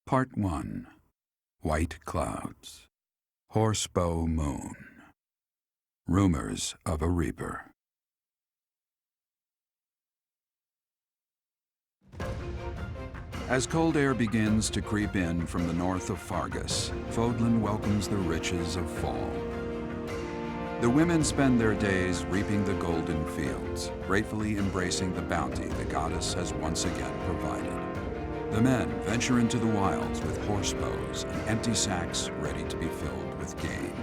Part 1. White Clouds. Horsebow Moon. Rumors of a Reaper. As cold air begins to creep in from the north of Fargus, Fodlan welcomes the riches of fall. The women spend their days reaping the golden fields, gratefully embracing the bounty the goddess has once again provided. The men venture into the wilds with horse bows and empty sacks ready to be filled with game.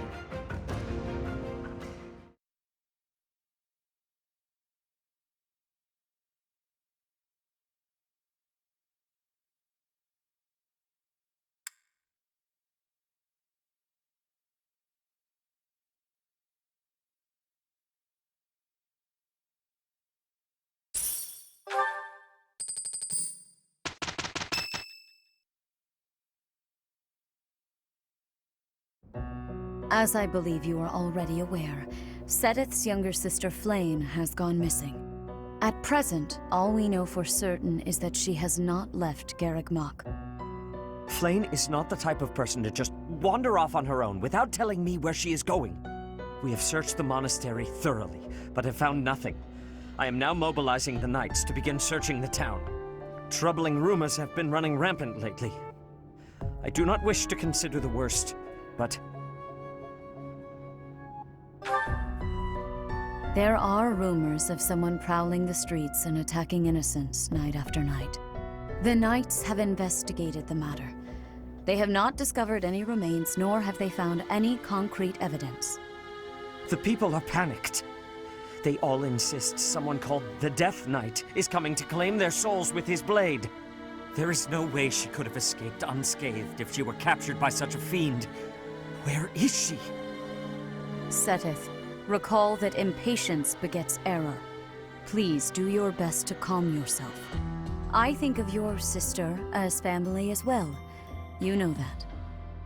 As I believe you are already aware, Sedith's younger sister Flayn has gone missing. At present, all we know for certain is that she has not left Garreg Mach. Flayn is not the type of person to just wander off on her own without telling me where she is going. We have searched the monastery thoroughly, but have found nothing. I am now mobilizing the knights to begin searching the town. Troubling rumors have been running rampant lately. I do not wish to consider the worst, but there are rumors of someone prowling the streets and attacking innocents night after night. The Knights have investigated the matter. They have not discovered any remains, nor have they found any concrete evidence. the people are panicked. They all insist someone called the Death Knight is coming to claim their souls with his blade. There is no way she could have escaped unscathed if she were captured by such a fiend. Where is she? Sedith, recall that impatience begets error. Please do your best to calm yourself. I think of your sister as family as well. You know that.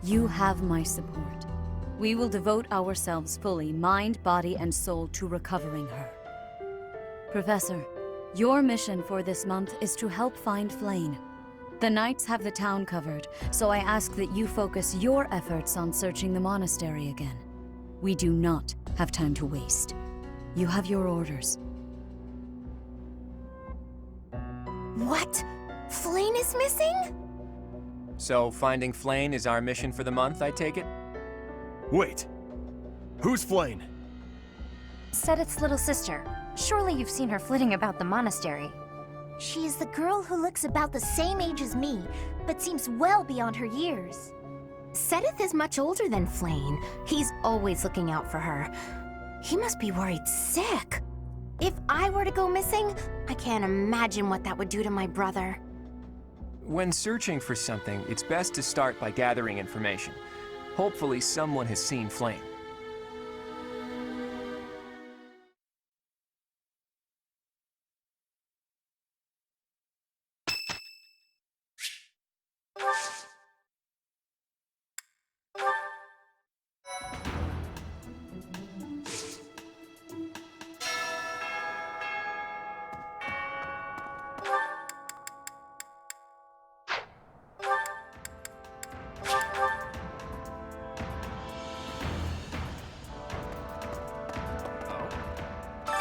You have my support. We will devote ourselves fully, mind, body, and soul to recovering her. Professor, your mission for this month is to help find Flayn. The Knights have the town covered, so I ask that you focus your efforts on searching the monastery again. We do not have time to waste. You have your orders. What? Flayn is missing? So finding Flayn is our mission for the month, I take it? Wait. Who's Flayn? Sedith's little sister. Surely you've seen her flitting about the monastery. She is the girl who looks about the same age as me, but seems well beyond her years. Sedith is much older than Flayn. He's always looking out for her. He must be worried sick. If I were to go missing, I can't imagine what that would do to my brother. When searching for something, it's best to start by gathering information. Hopefully someone has seen Flayn.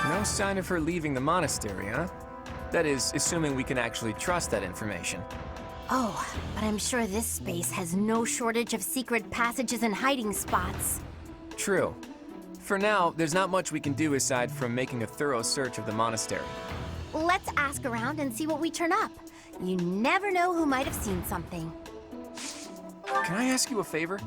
No sign of her leaving the monastery, huh? That is, assuming we can actually trust that information. Oh, but I'm sure this space has no shortage of secret passages and hiding spots. True. For now, there's not much we can do aside from making a thorough search of the monastery. Let's ask around and see what we turn up. You never know who might have seen something. Can I ask you a favor?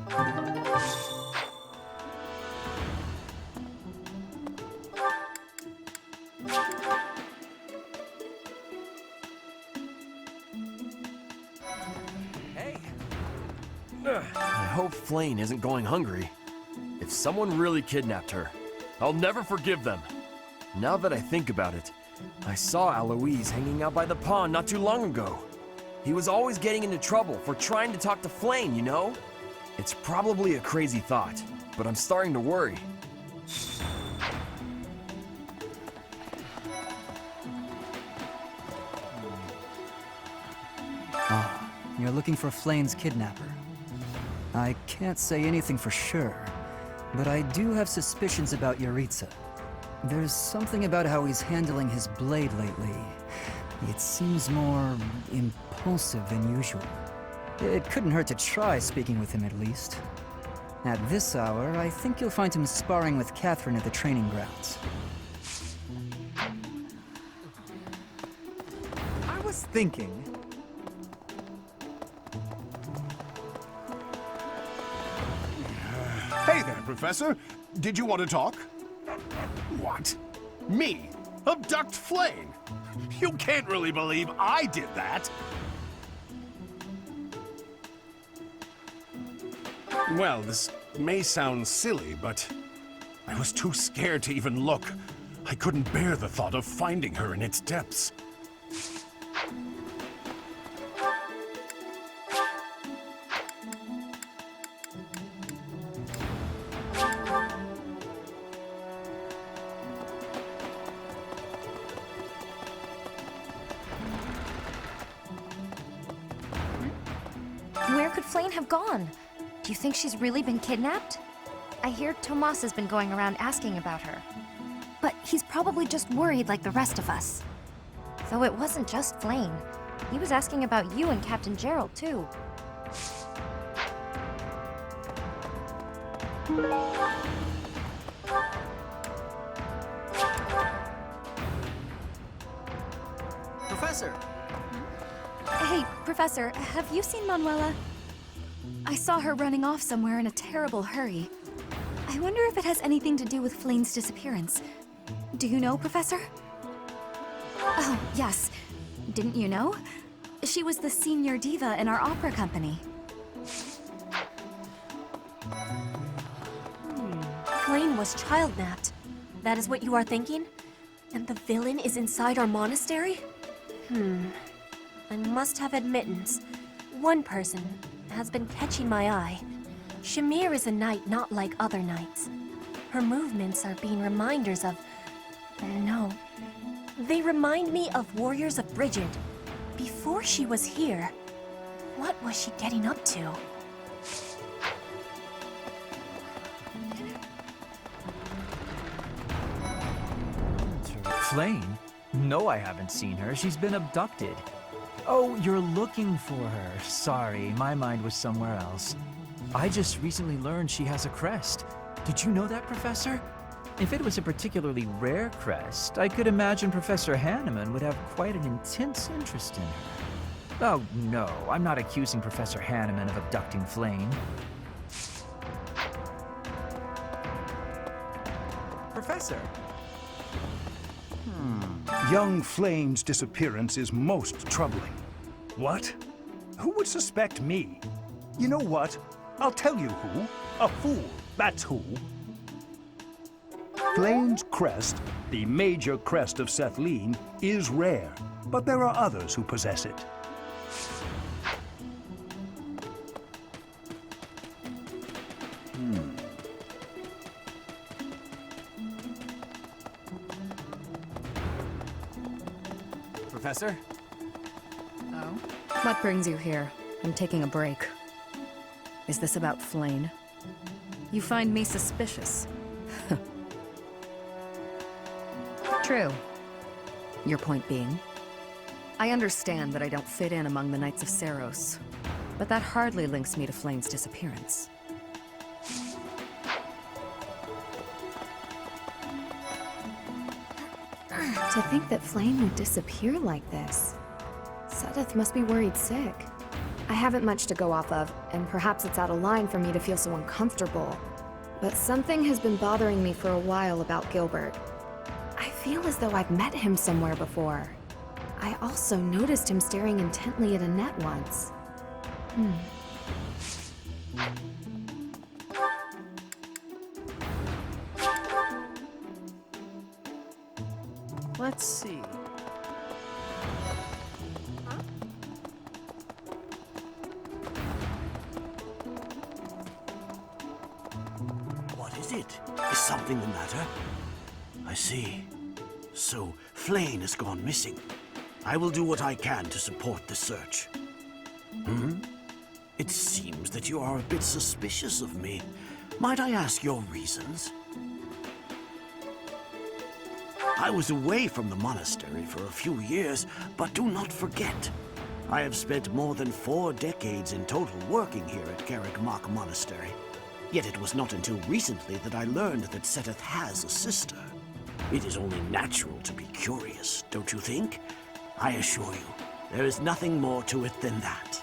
I hope Flayn isn't going hungry. If someone really kidnapped her, I'll never forgive them. Now that I think about it, I saw Alois hanging out by the pond not too long ago. He was always getting into trouble for trying to talk to Flayn, you know? It's probably a crazy thought, but I'm starting to worry. you're looking for Flayn's kidnapper. I can't say anything for sure, but I do have suspicions about Yaritza. There's something about how he's handling his blade lately. It seems more impulsive than usual. It couldn't hurt to try speaking with him at least. At this hour, I think you'll find him sparring with Catherine at the training grounds. I was thinking... Hey there, Professor. Did you want to talk? What? Me? Abduct Flayn? You can't really believe I did that. Well, this may sound silly, but I was too scared to even look. I couldn't bear the thought of finding her in its depths. Where could Flayn have gone? Do you think she's really been kidnapped? I hear Tomas has been going around asking about her. But he's probably just worried like the rest of us. Though it wasn't just Flayn. He was asking about you and Captain Gerald, too. Professor! Hey, Professor, have you seen Manuela? I saw her running off somewhere in a terrible hurry. I wonder if it has anything to do with Flayn's disappearance. Do you know, Professor? Oh, yes. Didn't you know? She was the senior diva in our opera company. Flayn was child-napped. That is what you are thinking? And the villain is inside our monastery? I must have admittance. One person has been catching my eye. Shamir is a knight not like other knights. Her movements are being reminders of... No. They remind me of warriors of Brigid. Before she was here, what was she getting up to? Flayn? No, I haven't seen her. She's been abducted. Oh, you're looking for her. Sorry, my mind was somewhere else. I just recently learned she has a crest. Did you know that, Professor? If it was a particularly rare crest, I could imagine Professor Hanneman would have quite an intense interest in her. Oh, no, I'm not accusing Professor Hanneman of abducting Flayn. Professor! Young Flayn's disappearance is most troubling. What? Who would suspect me? You know what? I'll tell you who. A fool, that's who. Flayn's crest, the major crest of Sethlin, is rare, but there are others who possess it. Professor? Oh? What brings you here? I'm taking a break. Is this about Flayn? You find me suspicious. True. Your point being? I understand that I don't fit in among the Knights of Seiros, but that hardly links me to Flayn's disappearance. To think that Flayn would disappear like this. Sedith must be worried sick. I haven't much to go off of, and perhaps it's out of line for me to feel so uncomfortable. But something has been bothering me for a while about Gilbert. I feel as though I've met him somewhere before. I also noticed him staring intently at Annette once. Let's see. What is it? Is something the matter? I see. So, Flayn has gone missing. I will do what I can to support the search. It seems that you are a bit suspicious of me. Might I ask your reasons? I was away from the monastery for a few years, but do not forget, I have spent more than 4 decades in total working here at Garreg Monastery. Yet it was not until recently that I learned that Seteth has a sister. It is only natural to be curious, don't you think? I assure you, there is nothing more to it than that.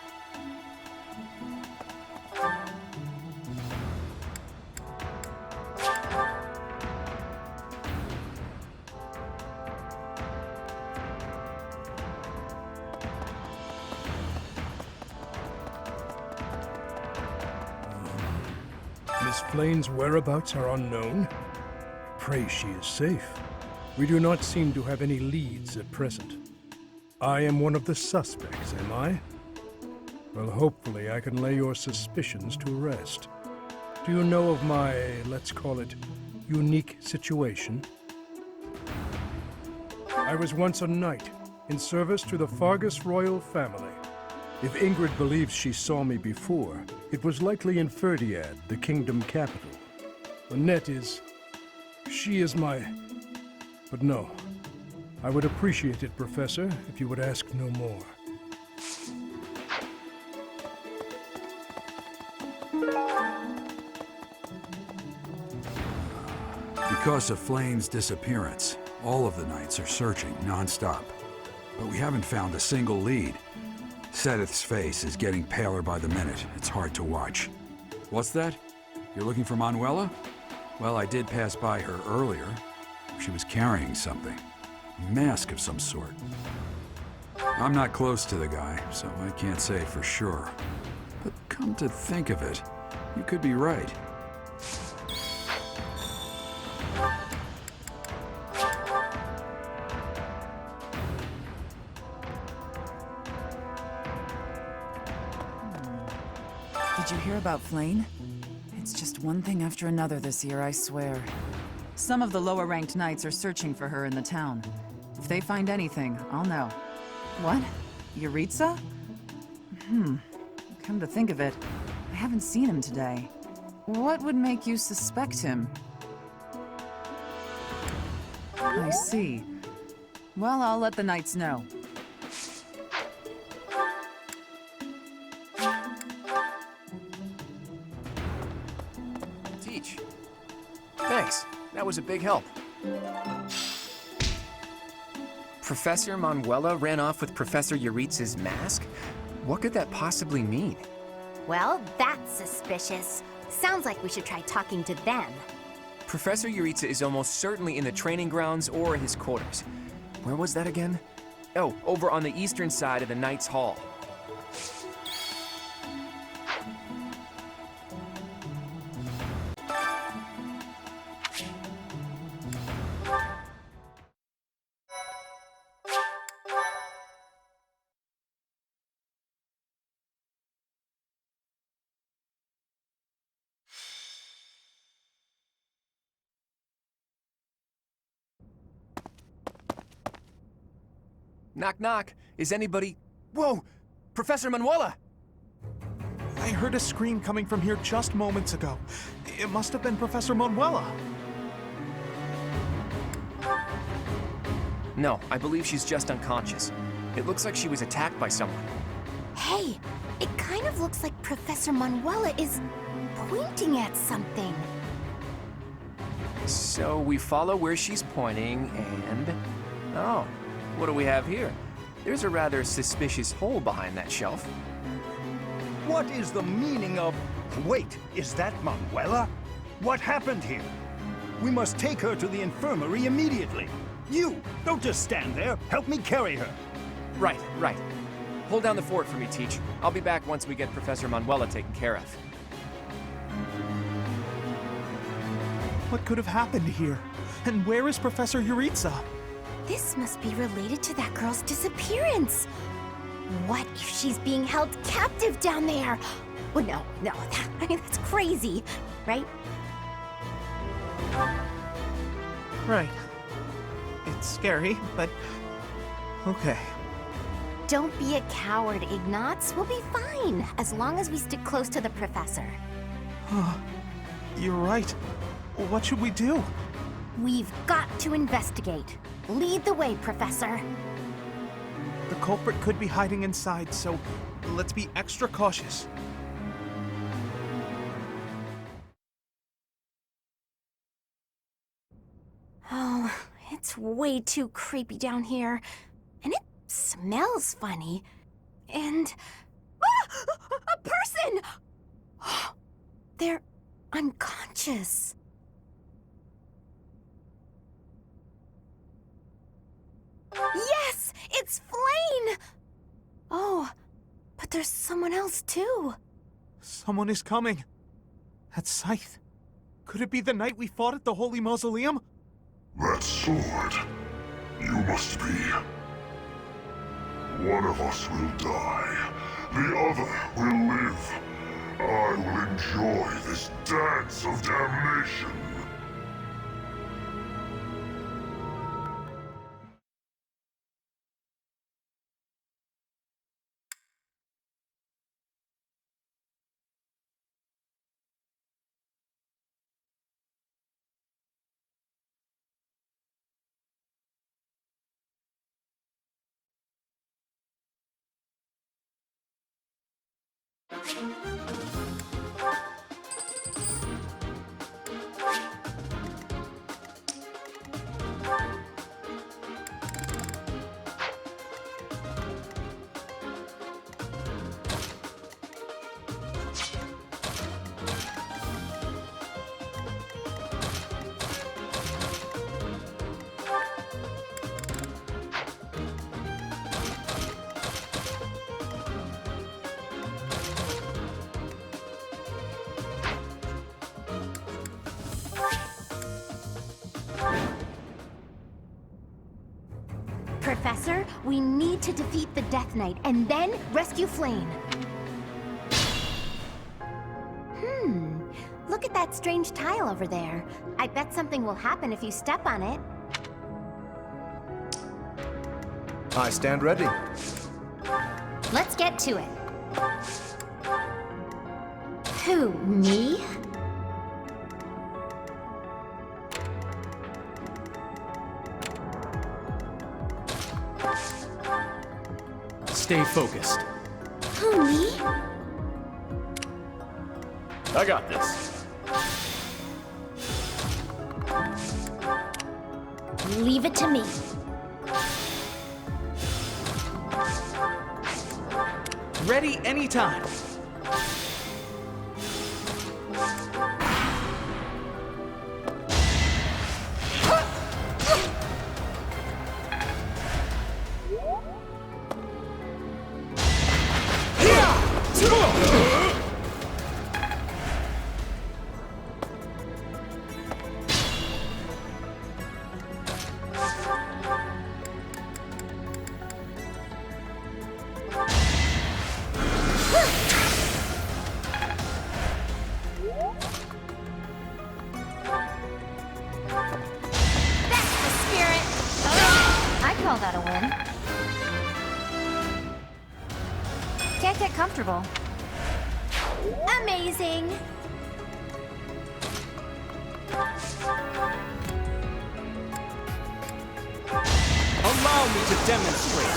Miss Flayn's whereabouts are unknown. Pray she is safe. We do not seem to have any leads at present. I am one of the suspects, am I? Well, hopefully I can lay your suspicions to rest. Do you know of my, let's call it, unique situation? I was once a knight, in service to the Fargus royal family. If Ingrid believes she saw me before, it was likely in Ferdiad, the kingdom capital. The net is... she is my... But no. I would appreciate it, Professor, if you would ask no more. Because of Flayn's disappearance, all of the knights are searching non-stop. But we haven't found a single lead. Seteth's face is getting paler by the minute. It's hard to watch. What's that? You're looking for Manuela? Well, I did pass by her earlier. She was carrying something. A mask of some sort. I'm not close to the guy, so I can't say for sure. But come to think of it, you could be right. Did you hear about Flayn? It's just one thing after another this year, I swear. Some of the lower-ranked knights are searching for her in the town. If they find anything, I'll know. What? Yuritsa? Come to think of it, I haven't seen him today. What would make you suspect him? I see. Well, I'll let the knights know. Teach. Thanks. That was a big help. Professor Manuela ran off with Professor Yuritsa's mask? What could that possibly mean? Well, that's suspicious. Sounds like we should try talking to them. Professor Yuritsa is almost certainly in the training grounds or his quarters. Where was that again? Oh, over on the eastern side of the Knight's Hall. Knock, knock. Is anybody... Whoa! Professor Manuela! I heard a scream coming from here just moments ago. It must have been Professor Manuela. No, I believe she's just unconscious. It looks like she was attacked by someone. Hey, it kind of looks like Professor Manuela is pointing at something. So we follow where she's pointing and... Oh, what do we have here? There's a rather suspicious hole behind that shelf. What is the meaning of... Wait, is that Manuela? What happened here? We must take her to the infirmary immediately. You, don't just stand there. Help me carry her. Right. Hold down the fort for me, Teach. I'll be back once we get Professor Manuela taken care of. What could have happened here? And where is Professor Yuritsa? This must be related to that girl's disappearance. What if she's being held captive down there? Well, no, that's crazy, right? Right. It's scary, but... okay. Don't be a coward, Ignatz. We'll be fine, as long as we stick close to the professor. You're right. What should we do? We've got to investigate. Lead the way, Professor. The culprit could be hiding inside, so let's be extra cautious. Oh, it's way too creepy down here. And it smells funny. And... Ah! A person! They're unconscious. Yes! It's Flayn! Oh, but there's someone else too. Someone is coming. That scythe. Could it be the night we fought at the Holy Mausoleum? That sword. You must be. One of us will die. The other will live. I will enjoy this dance of damnation. Professor, we need to defeat the Death Knight and then rescue Flayn. Look at that strange tile over there. I bet something will happen if you step on it. I stand ready. Let's get to it. Who, me? Stay focused. Who, me? I got this. Leave it to me. Ready anytime. That a win. Can't get comfortable. Amazing! Allow me to demonstrate.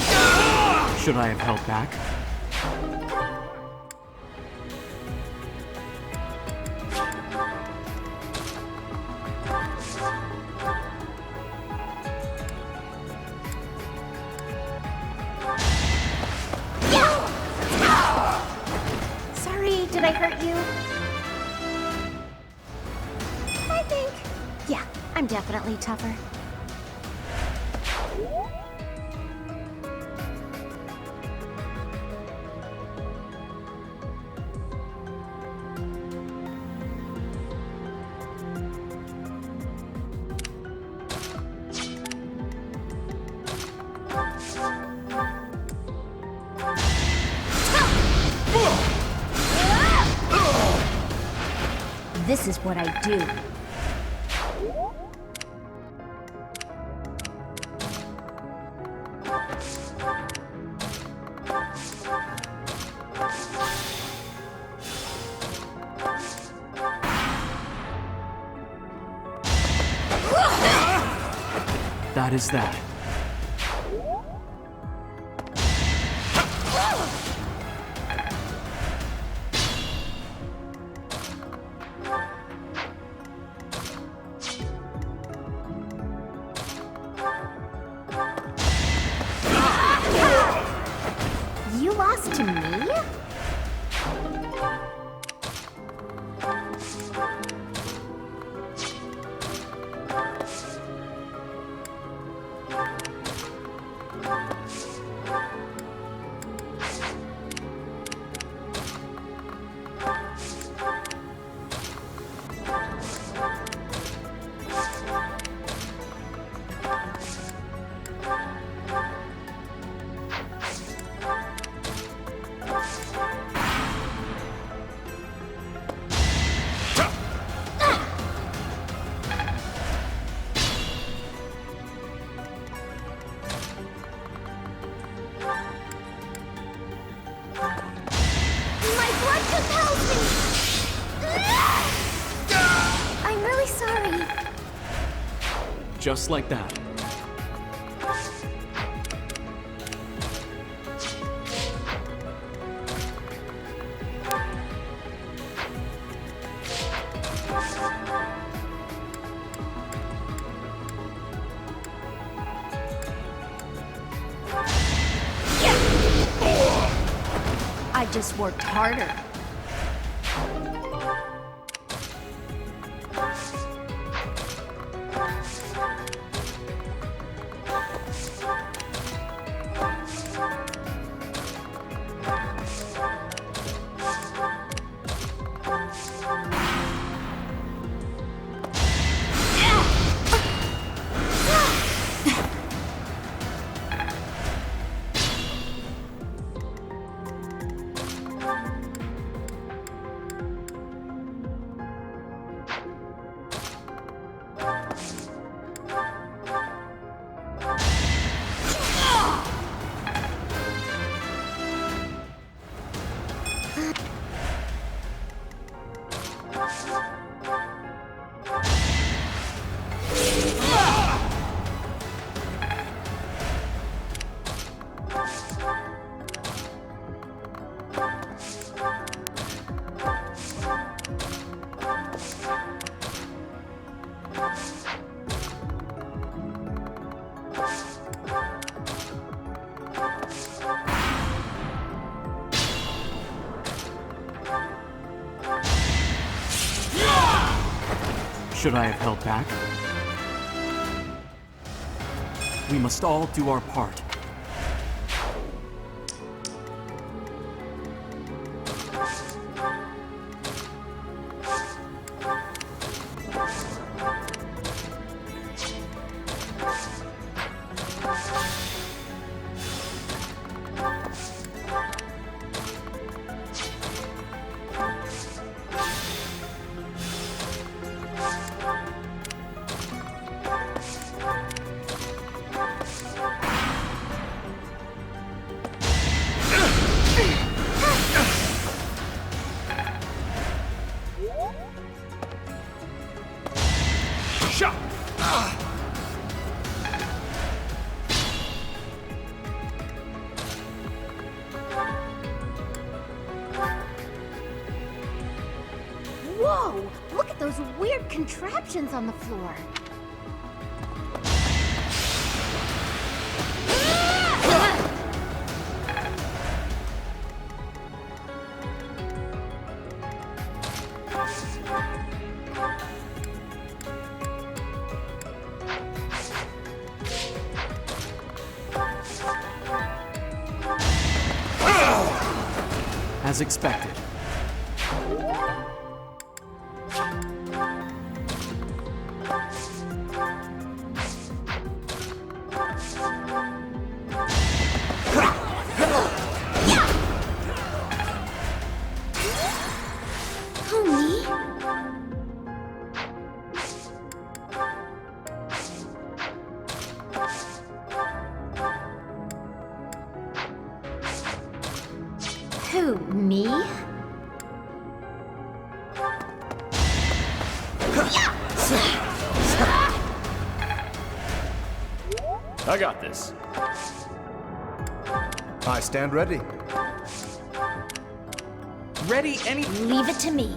Should I have held back? Sorry, did I hurt you? I think... yeah, I'm definitely tougher. This is what I do. that is that. You lost to me? My blood compels me! I'm really sorry. Just like that. I just worked harder. Should I have held back? We must all do our part. Whoa! Look at those weird contraptions on the floor. As expected. Who, me? I got this. I stand ready. Ready any... Leave it to me.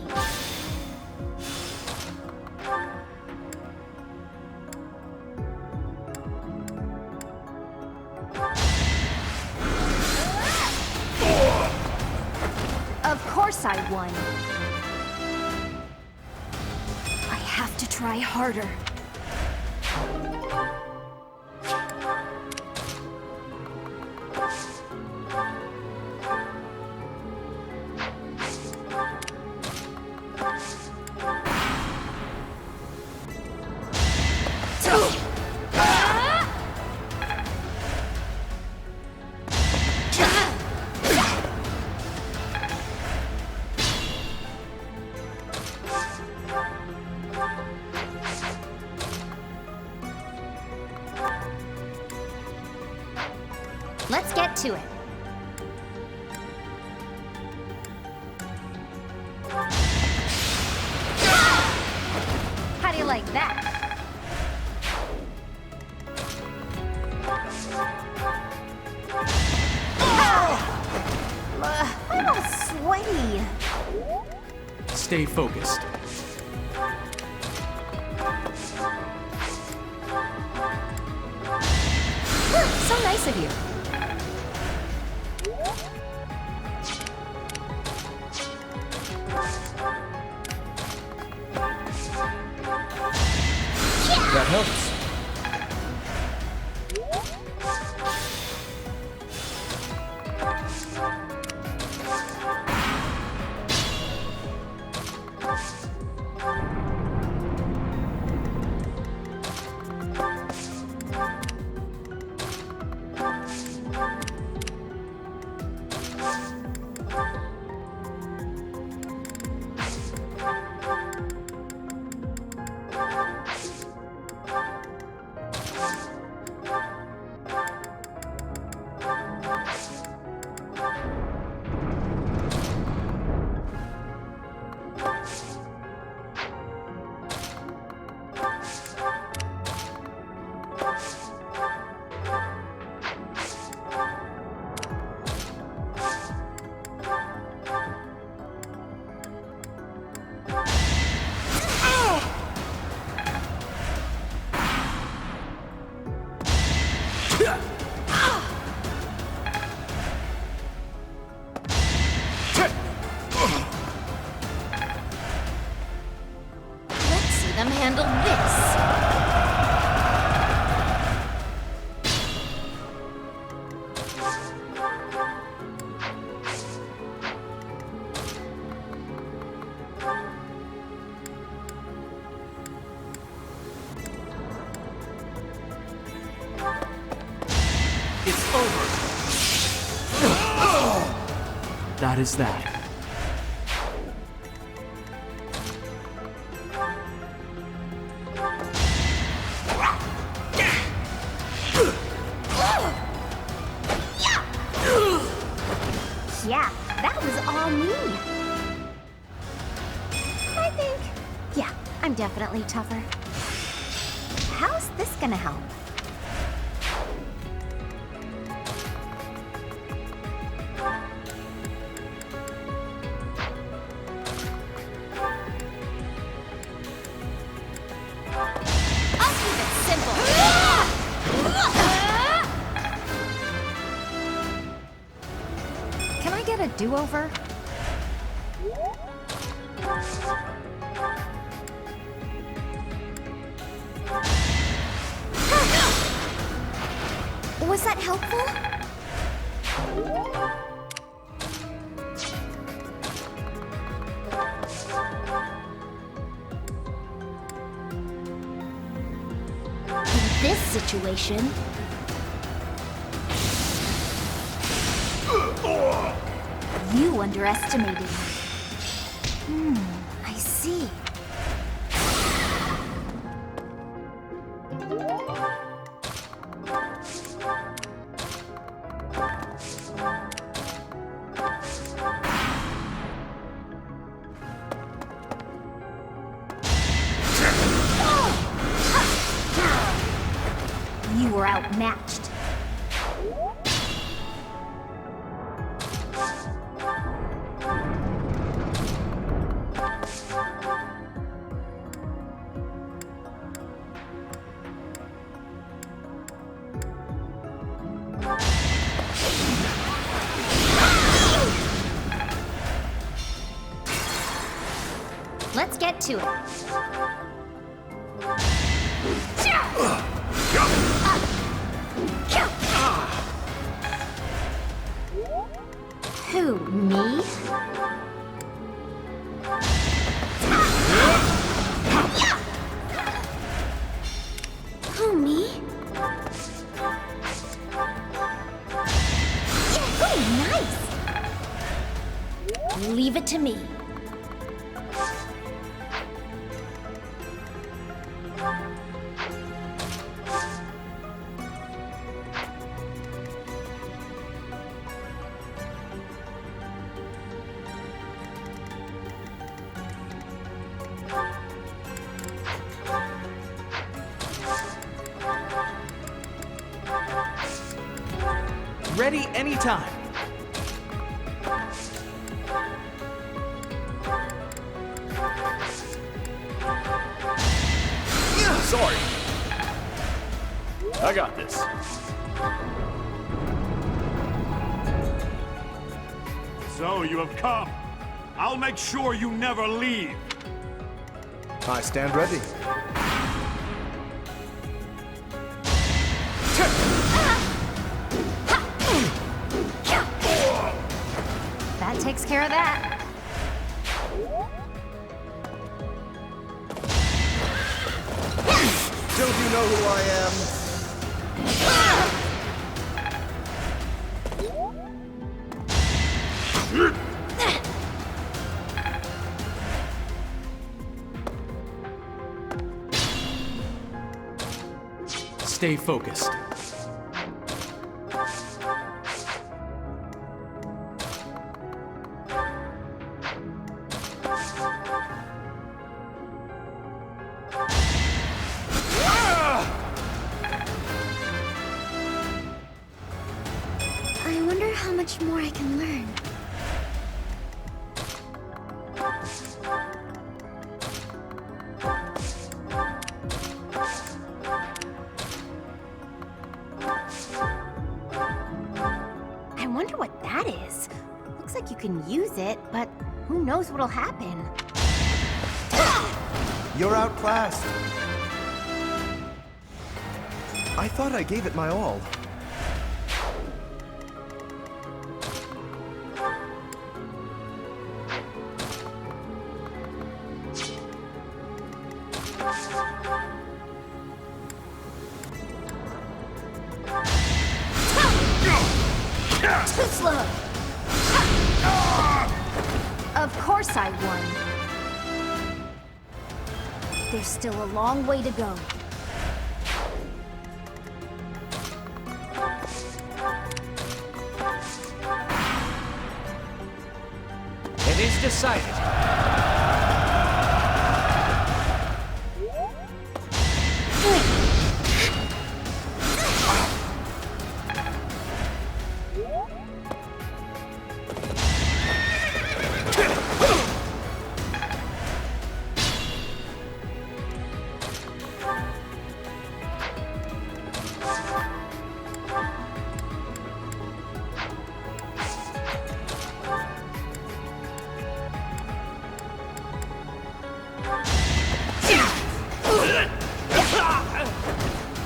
Of course I won. I have to try harder. Let's get to it. How do you like that? I'm all sweaty. Stay focused. So nice of you. That helps. Let's see them handle this. It's over. That is that. Yeah, that was all me. I think, yeah, I'm definitely tougher. How's this gonna help? I'll keep it simple. Can I get a do-over? Was that helpful? In this situation, you underestimated me. I see. You were outmatched. Let's get to it. Who, me? Who, me? Ooh, nice! Leave it to me. Ready anytime. Sorry. I got this. So you have come. I'll make sure you never leave. I stand ready. That takes care of that. Don't you know who I am? Stay focused. I wonder how much more I can learn. I wonder what that is. Looks like you can use it, but who knows what'll happen. You're outclassed. I thought I gave it my all. Too slow! Of course I won. There's still a long way to go. It is decided.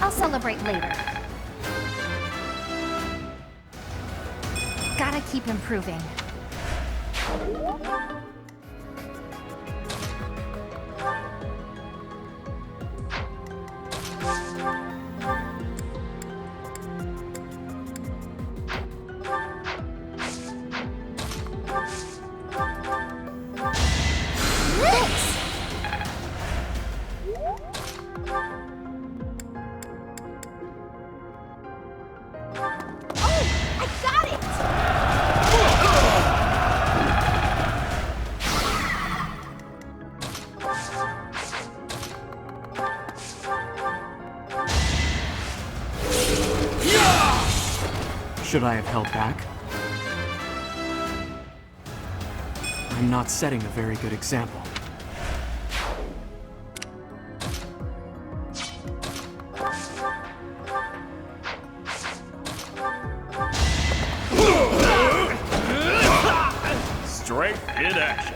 I'll celebrate later. Gotta keep improving. Should I have held back? I'm not setting a very good example. Strength in action.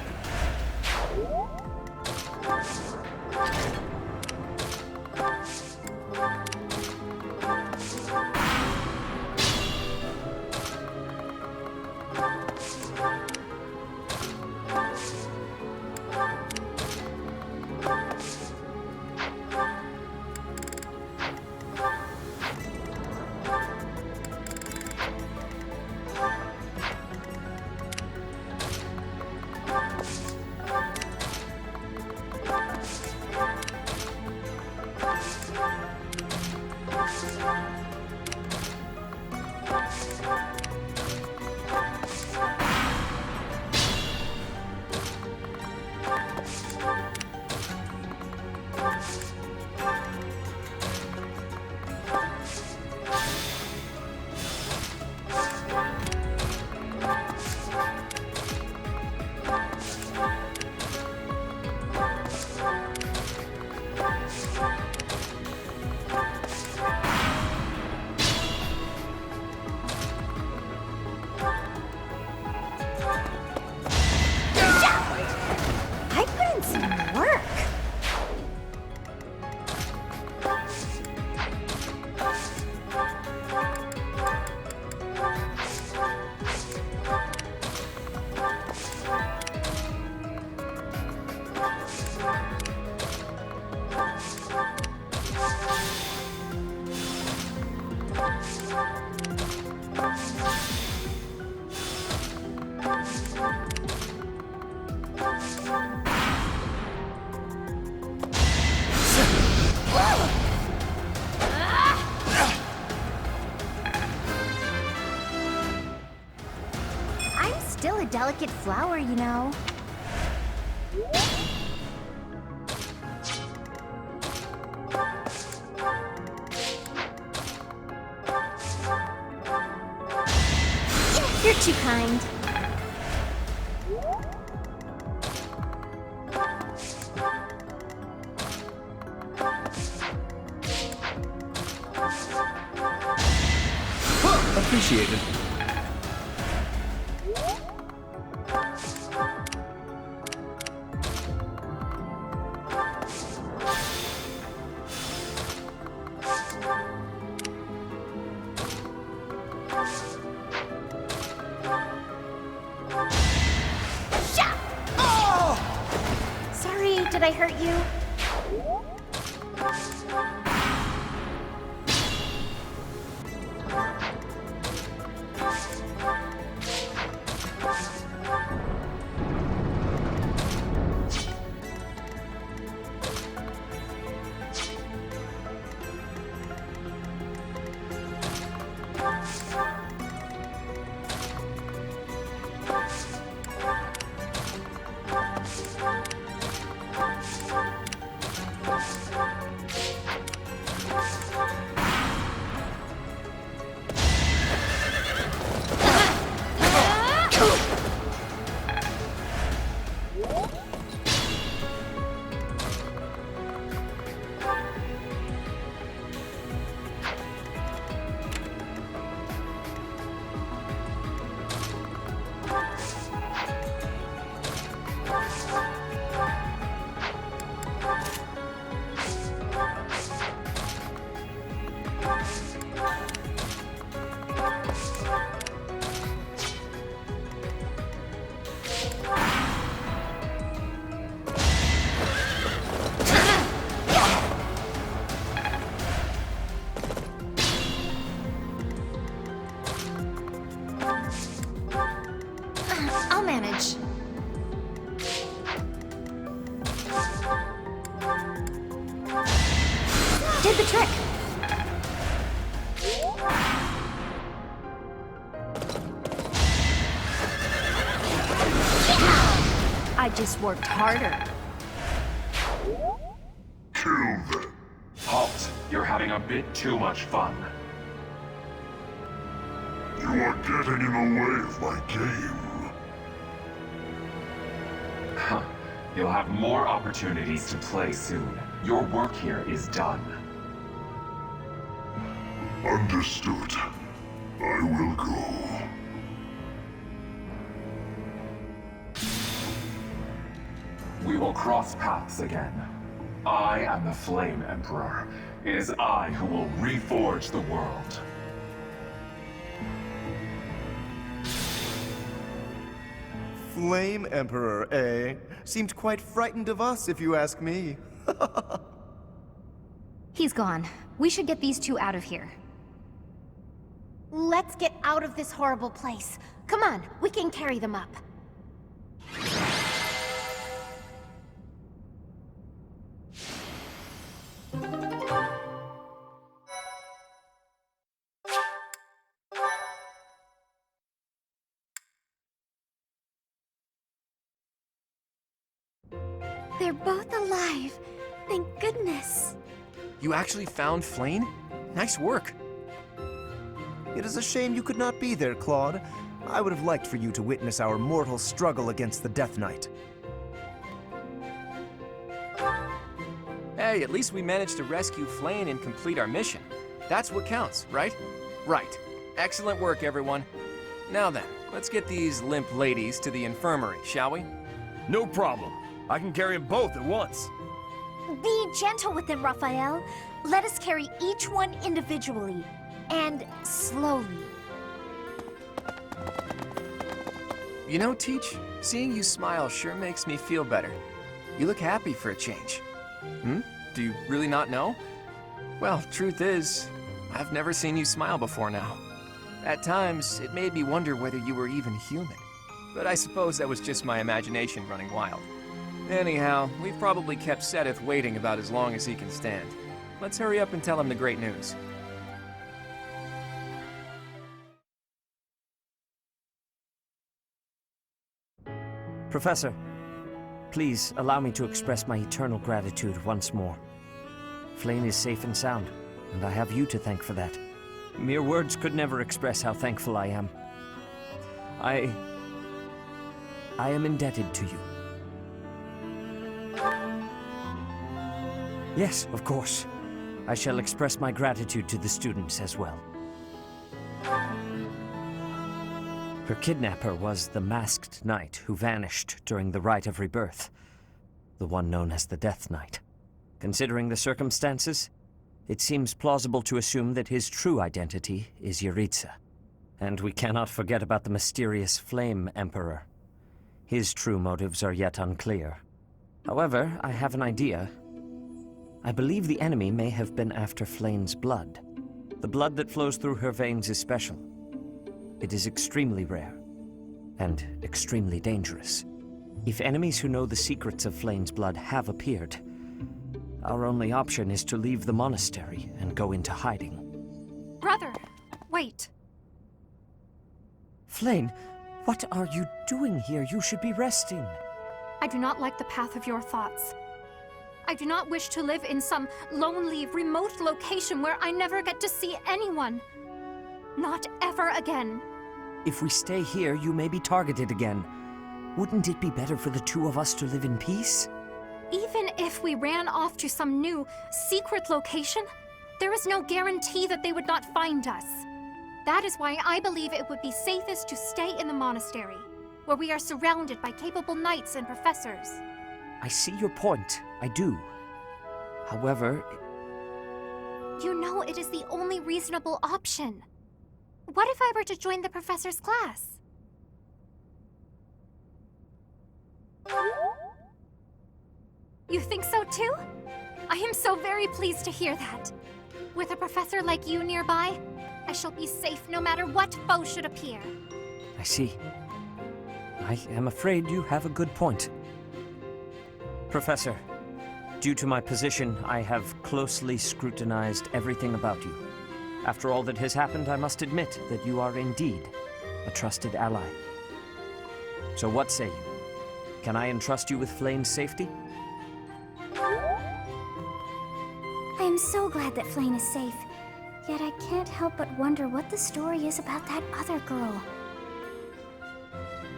I'm still a delicate flower, you know. You're too kind. Appreciated. Sorry, did I hurt you? I'll manage. Did the trick. I just worked harder. Kill them. Halt. You're having a bit too much fun. You You are getting in the way of my game. Huh. You'll have more opportunities to play soon. Your work here is done. Understood. I will go. We will cross paths again. I am the Flame Emperor. It is I who will reforge the world. Flame Emperor, eh? Seemed quite frightened of us, if you ask me. He's gone. We should get these two out of here. Let's get out of this horrible place. Come on, we can carry them up. They're both alive. Thank goodness. You actually found Flayn? Nice work. It is a shame you could not be there, Claude. I would have liked for you to witness our mortal struggle against the Death Knight. Hey, at least we managed to rescue Flayn and complete our mission. That's what counts, right? Right. Excellent work, everyone. Now then, let's get these limp ladies to the infirmary, shall we? No problem. I can carry them both at once. Be gentle with them, Raphael. Let us carry each one individually. And slowly. You know, Teach, seeing you smile sure makes me feel better. You look happy for a change. Do you really not know? Well, truth is, I've never seen you smile before now. At times, it made me wonder whether you were even human. But I suppose that was just my imagination running wild. Anyhow, we've probably kept Seteth waiting about as long as he can stand. Let's hurry up and tell him the great news. Professor, please allow me to express my eternal gratitude once more. Flayn is safe and sound, and I have you to thank for that. Mere words could never express how thankful I am. I am indebted to you. Yes, of course. I shall express my gratitude to the students as well. Her kidnapper was the masked knight who vanished during the Rite of Rebirth, the one known as the Death Knight. Considering the circumstances, it seems plausible to assume that his true identity is Yuritsa. And we cannot forget about the mysterious Flame Emperor. His true motives are yet unclear. However, I have an idea. I believe the enemy may have been after Flayn's blood. The blood that flows through her veins is special. It is extremely rare, and extremely dangerous. If enemies who know the secrets of Flayn's blood have appeared, our only option is to leave the monastery and go into hiding. Brother, wait. Flayn, what are you doing here? You should be resting. I do not like the path of your thoughts. I do not wish to live in some lonely, remote location where I never get to see anyone. Not ever again. If we stay here, you may be targeted again. Wouldn't it be better for the two of us to live in peace? Even if we ran off to some new, secret location, there is no guarantee that they would not find us. That is why I believe it would be safest to stay in the monastery, where we are surrounded by capable knights and professors. I see your point. I do. However... You know it is the only reasonable option. What if I were to join the professor's class? You think so too? I am so very pleased to hear that. With a professor like you nearby, I shall be safe no matter what foe should appear. I see. I am afraid you have a good point. Professor, due to my position, I have closely scrutinized everything about you. After all that has happened, I must admit that you are indeed a trusted ally. So what say you? Can I entrust you with Flayn's safety? I am so glad that Flayn is safe. Yet I can't help but wonder what the story is about that other girl.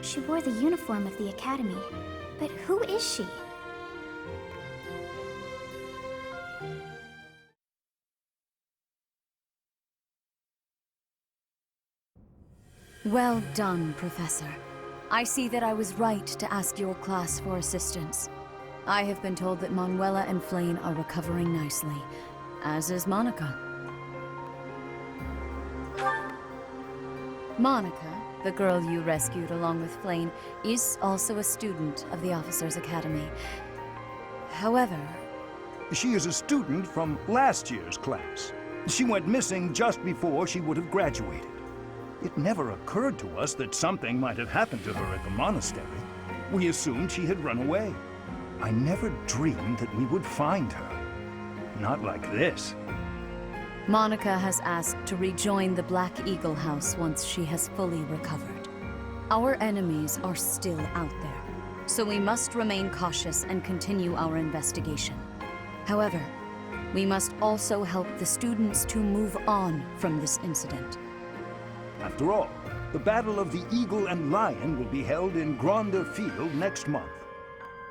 She wore the uniform of the Academy, but who is she? Well done, Professor. I see that I was right to ask your class for assistance. I have been told that Manuela and Flayn are recovering nicely, as is Monica. Monica, the girl you rescued along with Flayn, is also a student of the Officers' Academy. However... She is a student from last year's class. She went missing just before she would have graduated. It never occurred to us that something might have happened to her at the monastery. We assumed she had run away. I never dreamed that we would find her. Not like this. Monica has asked to rejoin the Black Eagle House once she has fully recovered. Our enemies are still out there, so we must remain cautious and continue our investigation. However, we must also help the students to move on from this incident. After all, the Battle of the Eagle and Lion will be held in Gronder Field next month.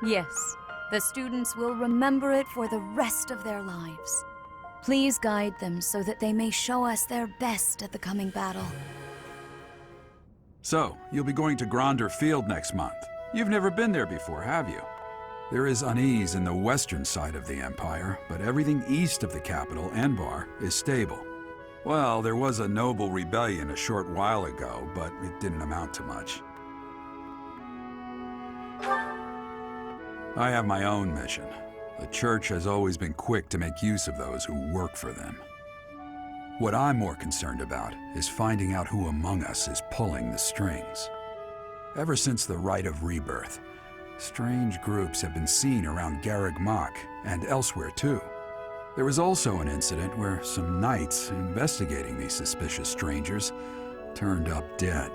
Yes, the students will remember it for the rest of their lives. Please guide them so that they may show us their best at the coming battle. So, you'll be going to Gronder Field next month. You've never been there before, have you? There is unease in the western side of the Empire, but everything east of the capital, Enbar, is stable. Well, there was a noble rebellion a short while ago, but it didn't amount to much. I have my own mission. The Church has always been quick to make use of those who work for them. What I'm more concerned about is finding out who among us is pulling the strings. Ever since the Rite of Rebirth, strange groups have been seen around Garreg Mach and elsewhere too. There was also an incident where some knights investigating these suspicious strangers turned up dead.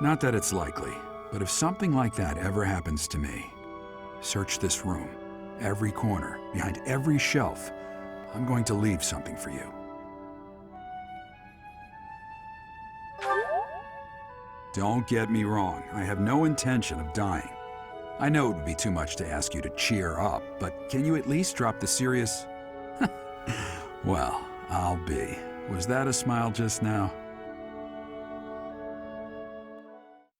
Not that it's likely, but if something like that ever happens to me, search this room, every corner, behind every shelf. I'm going to leave something for you. Don't get me wrong, I have no intention of dying. I know it would be too much to ask you to cheer up, but can you at least drop the serious... Well, I'll be. Was that a smile just now?